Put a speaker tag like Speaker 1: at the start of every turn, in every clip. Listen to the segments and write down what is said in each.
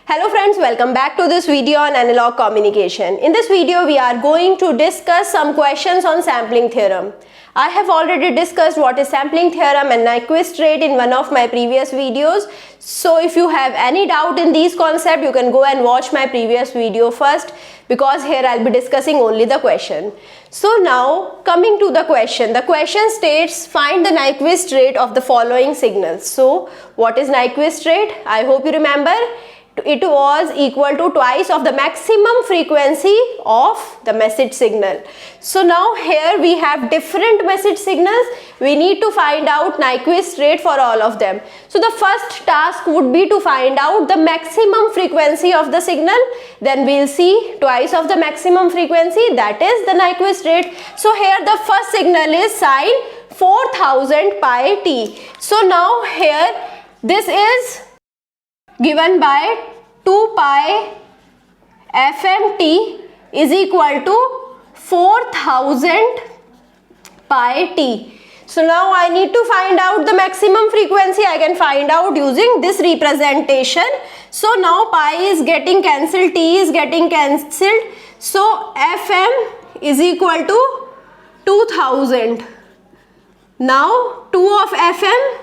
Speaker 1: Hello friends, welcome back to this video on analog communication. In this video, we are going to discuss some questions on sampling theorem. I have already discussed what is sampling theorem and Nyquist rate in one of my previous videos. So if you have any doubt in these concepts, you can go and watch my previous video first, because here I'll be discussing only the question. So now coming to the question states find the Nyquist rate of the following signals. So what is Nyquist rate? I hope you remember. It was equal to twice of the maximum frequency of the message signal. So now here we have different message signals. We need to find out Nyquist rate for all of them. So the first task would be to find out the maximum frequency of the signal. Then we'll see twice of the maximum frequency, that is the Nyquist rate. So here the first signal is sine 4000 pi t. So now here this is given by 2 pi fmt is equal to 4000 pi t. So now I need to find out the maximum frequency. I can find out using this representation. So now pi is getting cancelled, t is getting cancelled. So fm is equal to 2000. Now 2 of fm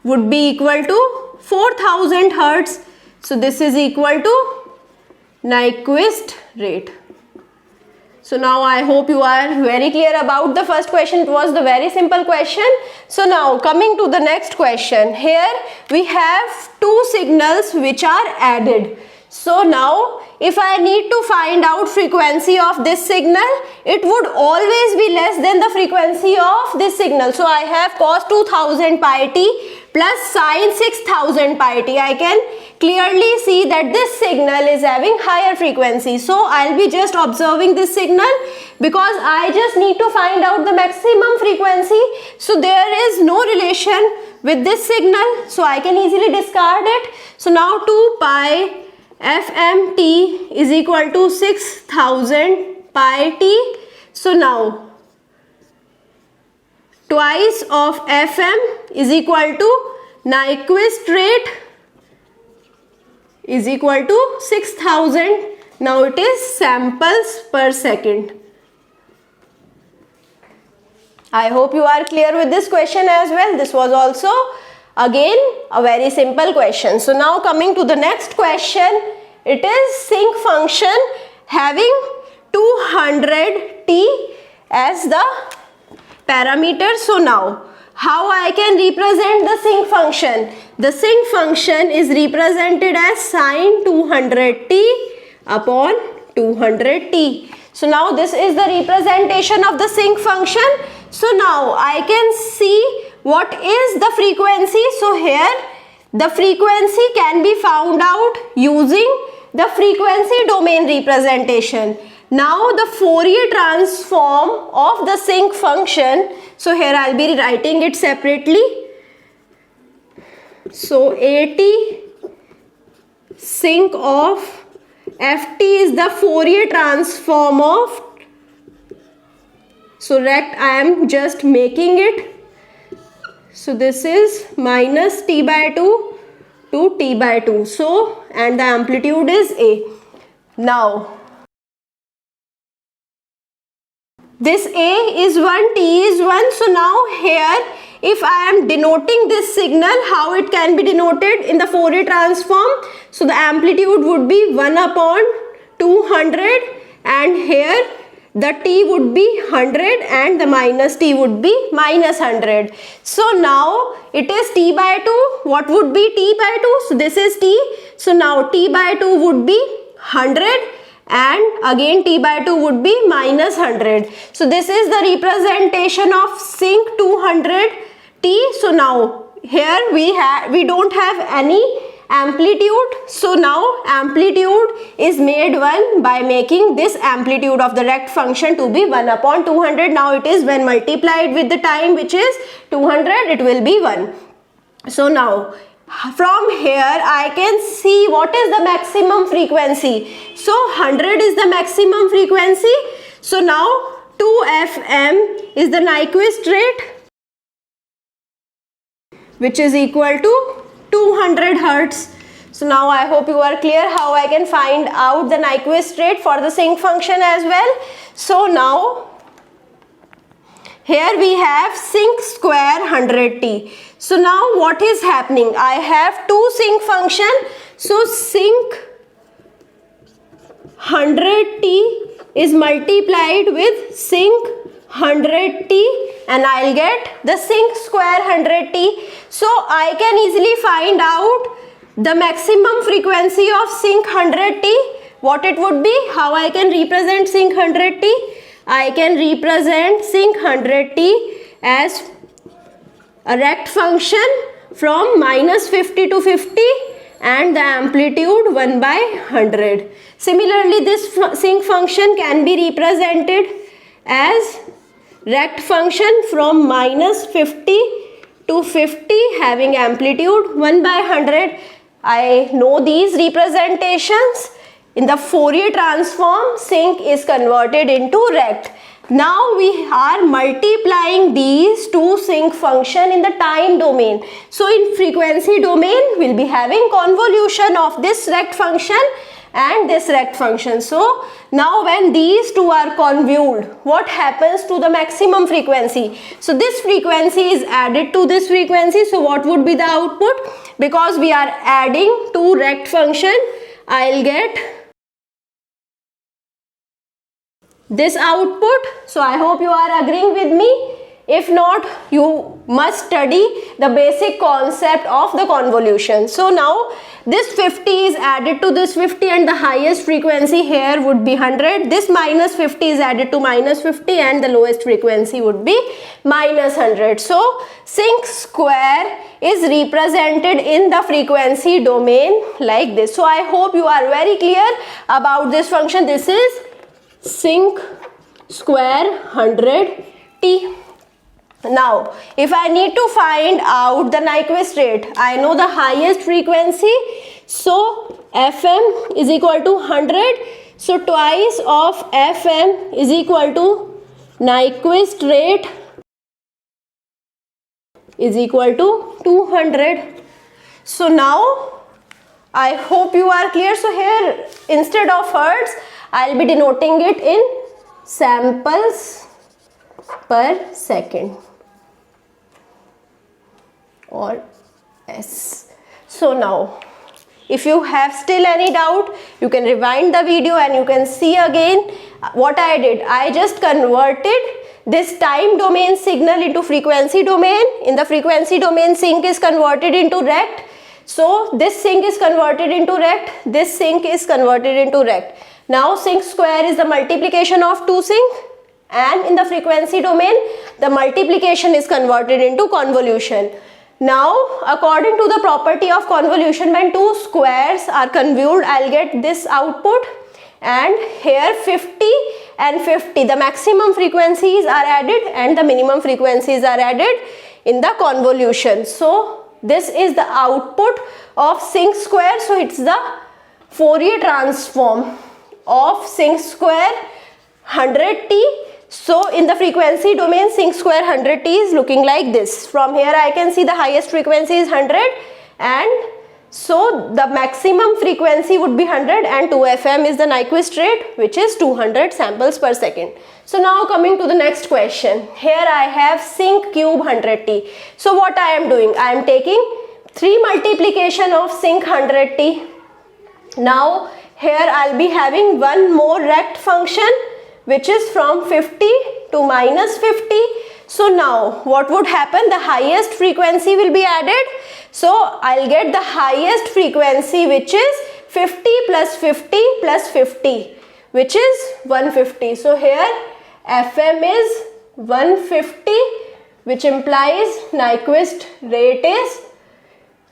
Speaker 1: would be equal to 4000 hertz. So this is equal to Nyquist rate. So now I hope you are very clear about the first question. It was the very simple question. So now coming to the next question. Here we have two signals which are added. So now if I need to find out frequency of this signal, it would always be less than the frequency of this signal. So I have cos 2000 pi t plus sine 6000 pi t. I can clearly see that this signal is having higher frequency. So I'll be just observing this signal because I just need to find out the maximum frequency. So there is no relation with this signal. So I can easily discard it. So now 2 pi fmt is equal to 6000 pi t. So now twice of fm is equal to Nyquist rate is equal to 6000. Now it is samples per second. I hope you are clear with this question as well. This was also again a very simple question. So now coming to the next question, it is sinc function having 200 t as the parameter. So now how I can represent the sinc function? The sinc function is represented as sine 200t upon 200t. So now this is the representation of the sinc function. So now I can see what is the frequency. So here the frequency can be found out using the frequency domain representation. Now the Fourier transform of the sinc function. So here I'll be writing it separately. So AT sinc of ft is the Fourier transform of. So rect I am just making it. So this is minus t by 2 to t by 2. So and the amplitude is a. Now this a is 1, t is 1. So now here if I am denoting this signal, how it can be denoted in the Fourier transform? So the amplitude would be 1 upon 200 and here the t would be 100 and the minus t would be minus 100. So now it is t by 2. What would be t by 2? So this is t. So now t by 2 would be 100 and again t by 2 would be minus 100. So this is the representation of sinc 200t. So now here we don't have any amplitude. So now amplitude is made 1 by making this amplitude of the rect function to be 1 upon 200. Now it is when multiplied with the time, which is 200, it will be 1. So now from here I can see what is the maximum frequency. So 100 is the maximum frequency. So now 2fm is the Nyquist rate, which is equal to 200 hertz. So now I hope you are clear how I can find out the Nyquist rate for the sinc function as well. So now here we have sinc square 100t. So now what is happening? I have two sinc function. So sinc 100t is multiplied with sinc 100t and I'll get the sinc square 100t. So I can easily find out the maximum frequency of sinc 100t. What it would be? How I can represent sinc 100t? I can represent sinc 100t as a rect function from minus 50 to 50 and the amplitude 1 by 100. Similarly, this sinc function can be represented as rect function from minus 50 to 50 having amplitude 1 by 100. I know these representations. In the Fourier transform, sinc is converted into rect. Now we are multiplying these two sinc function in the time domain. So in frequency domain, we'll be having convolution of this rect function and this rect function. So now when these two are convolved, what happens to the maximum frequency? So this frequency is added to this frequency. So what would be the output? Because we are adding two rect function, I'll get this output. So I hope you are agreeing with me. If not, you must study the basic concept of the convolution. So now this 50 is added to this 50 and the highest frequency here would be 100. This minus 50 is added to minus 50 and the lowest frequency would be minus 100. So sinc square is represented in the frequency domain like this. So I hope you are very clear about this function. This is sinc square 100t. Now, if I need to find out the Nyquist rate, I know the highest frequency. So, Fm is equal to 100. So, twice of Fm is equal to Nyquist rate is equal to 200. So, now I hope you are clear. So, here instead of hertz, I'll be denoting it in samples per second or S. So now if you have still any doubt, you can rewind the video and you can see again what I did. I just converted this time domain signal into frequency domain. In the frequency domain, sinc is converted into rect. So this sinc is converted into rect, this sinc is converted into rect. Now sinc square is the multiplication of two sinc, and in the frequency domain the multiplication is converted into convolution. Now according to the property of convolution, when two squares are convolved, I'll get this output, and here 50 and 50, the maximum frequencies are added and the minimum frequencies are added in the convolution. So this is the output of sinc square. So it's the Fourier transform of sinc square 100t. So in the frequency domain, sinc square 100t is looking like this. From here I can see the highest frequency is 100, and so the maximum frequency would be 100, and 2fm is the Nyquist rate, which is 200 samples per second. So now coming to the next question. Here I have sinc cube 100t. So what I am doing? I am taking 3 multiplication of sinc 100t. Now here I'll be having one more rect function, which is from 50 to minus 50. So now what would happen? The highest frequency will be added. So I'll get the highest frequency, which is 50 plus 50 plus 50, which is 150. So here Fm is 150, which implies Nyquist rate is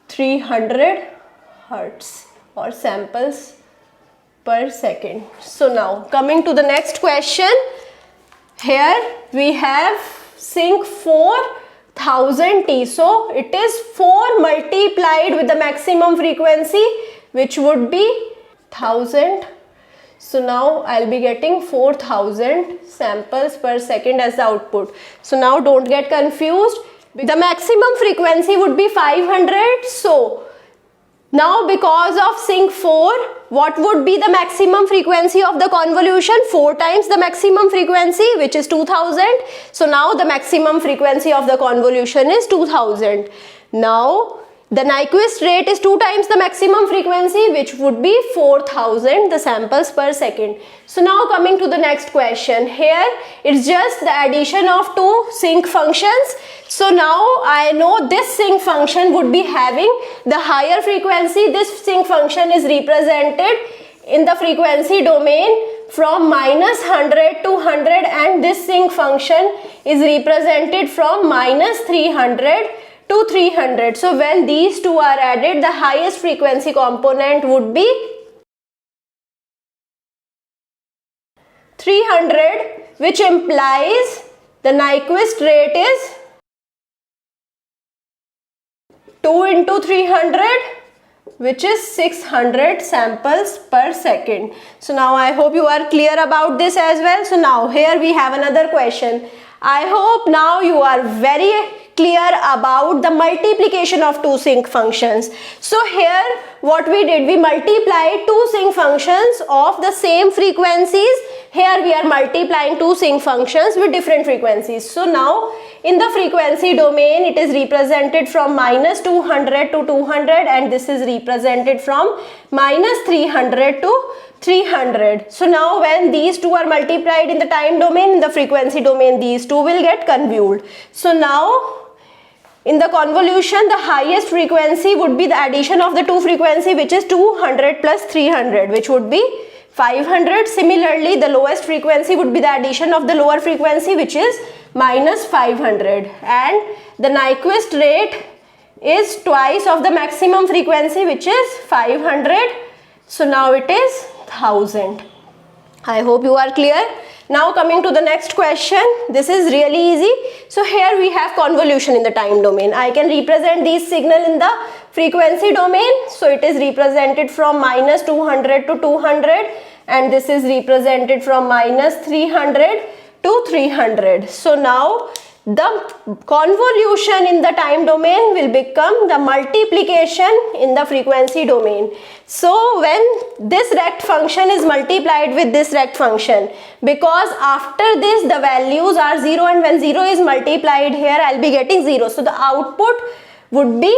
Speaker 1: 300 hertz or samples per second. So now coming to the next question. Here we have sinc 4000t. So it is 4 multiplied with the maximum frequency, which would be 1000. So now I'll be getting 4000 samples per second as the output. So now don't get confused. The maximum frequency would be 500. So Now because of sync 4, what would be the maximum frequency of the convolution? 4 times the maximum frequency, which is 2000. So now the maximum frequency of the convolution is 2000. Now the Nyquist rate is 2 times the maximum frequency, which would be 4000 the samples per second. So now coming to the next question. Here it's just the addition of 2 sync functions. So now I know this sync function would be having the higher frequency. This sync function is represented in the frequency domain from -100 to 100, and this sync function is represented from -300 to 300. So when these two are added, the highest frequency component would be 300, which implies the Nyquist rate is 2 into 300, which is 600 samples per second. So now I hope you are clear about this as well. So now here we have another question. I hope now you are very clear about the multiplication of 2 sync functions. So here what we did, we multiplied 2 sync functions of the same frequencies. Here we are multiplying 2 sync functions with different frequencies. So now in the frequency domain, it is represented from -200 to 200, and this is represented from -300 to 300. So now when these two are multiplied in the time domain, in the frequency domain, these two will get convolved. So now in the convolution, the highest frequency would be the addition of the 2 frequency, which is 200 plus 300, which would be 500. Similarly, the lowest frequency would be the addition of the lower frequency, which is -500, and the Nyquist rate is twice of the maximum frequency, which is 500. So now it is 1000. I hope you are clear. Now coming to the next question. This is really easy. So here we have convolution in the time domain. I can represent these signal in the frequency domain. So it is represented from -200 to 200, and this is represented from -300 to 300. So now the convolution in the time domain will become the multiplication in the frequency domain. So when this rect function is multiplied with this rect function, because after this the values are 0, and when 0 is multiplied here, I'll be getting 0. So the output would be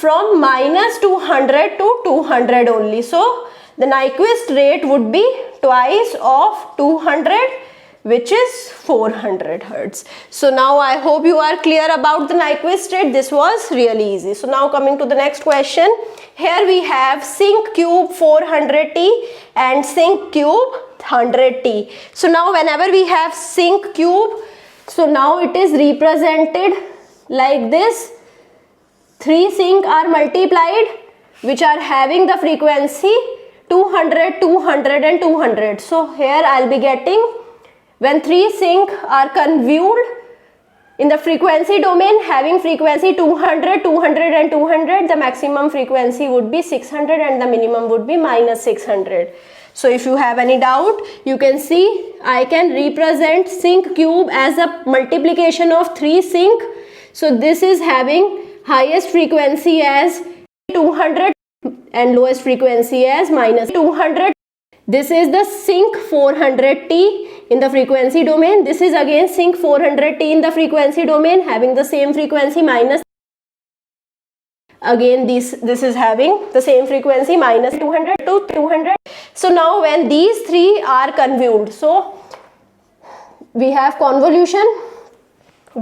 Speaker 1: from -200 to 200 only. So the Nyquist rate would be twice of 200, which is 400 Hertz. So now I hope you are clear about the Nyquist rate. This was really easy. So now coming to the next question. Here we have sync cube 400T and sync cube 100T. So now whenever we have sync cube, so now it is represented like this. 3 sync are multiplied, which are having the frequency 200, 200 and 200. So here I'll be getting, when 3 sync are convolved in the frequency domain having frequency 200, 200 and 200, the maximum frequency would be 600 and the minimum would be -600. So if you have any doubt, you can see I can represent sync cube as a multiplication of 3 sync. So this is having highest frequency as 200 and lowest frequency as -200. This is the sync 400T in the frequency domain. This is again sync 400T in the frequency domain having the same frequency minus. Again this is having the same frequency -200 to 200. So now when these 3 are convolved, so we have convolution.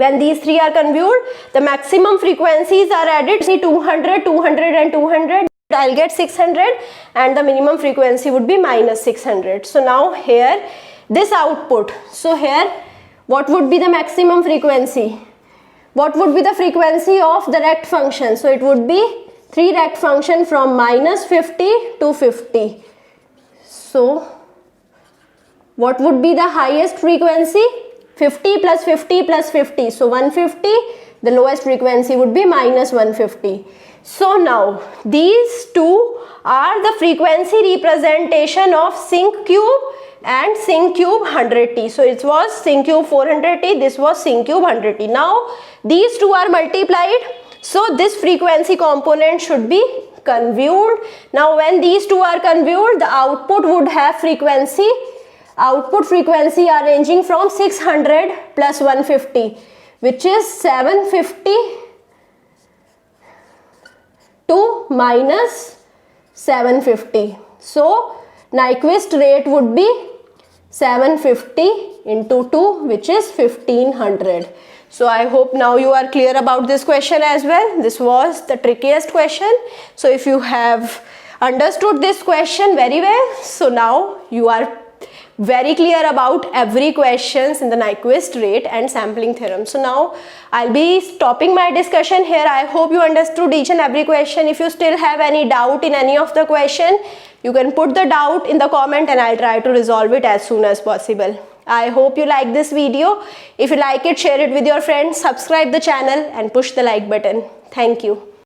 Speaker 1: When these 3 are convolved, the maximum frequencies are added. See 200, 200 and 200. I'll get 600 and the minimum frequency would be -600. So now here this output, so here what would be the maximum frequency? What would be the frequency of the rect function? So it would be 3 rect function from -50 to 50. So what would be the highest frequency? 50 plus 50 plus 50. So 150. The lowest frequency would be -150. So now these two are the frequency representation of sync cube and sync cube 100T. So it was sync cube 400T, this was sync cube 100T. Now these two are multiplied, so this frequency component should be convolved. Now when these two are convolved, the output would have frequency. Output frequency are ranging from 600 plus 150, which is 750 to minus 750. So Nyquist rate would be 750 into 2, which is 1500. So I hope now you are clear about this question as well. This was the trickiest question. So if you have understood this question very well, so now you are very clear about every questions in the Nyquist rate and sampling theorem. So now I'll be stopping my discussion here. I hope you understood each and every question. If you still have any doubt in any of the question, you can put the doubt in the comment and I'll try to resolve it as soon as possible. I hope you like this video. If you like it, share it with your friends, subscribe the channel and push the like button. Thank you.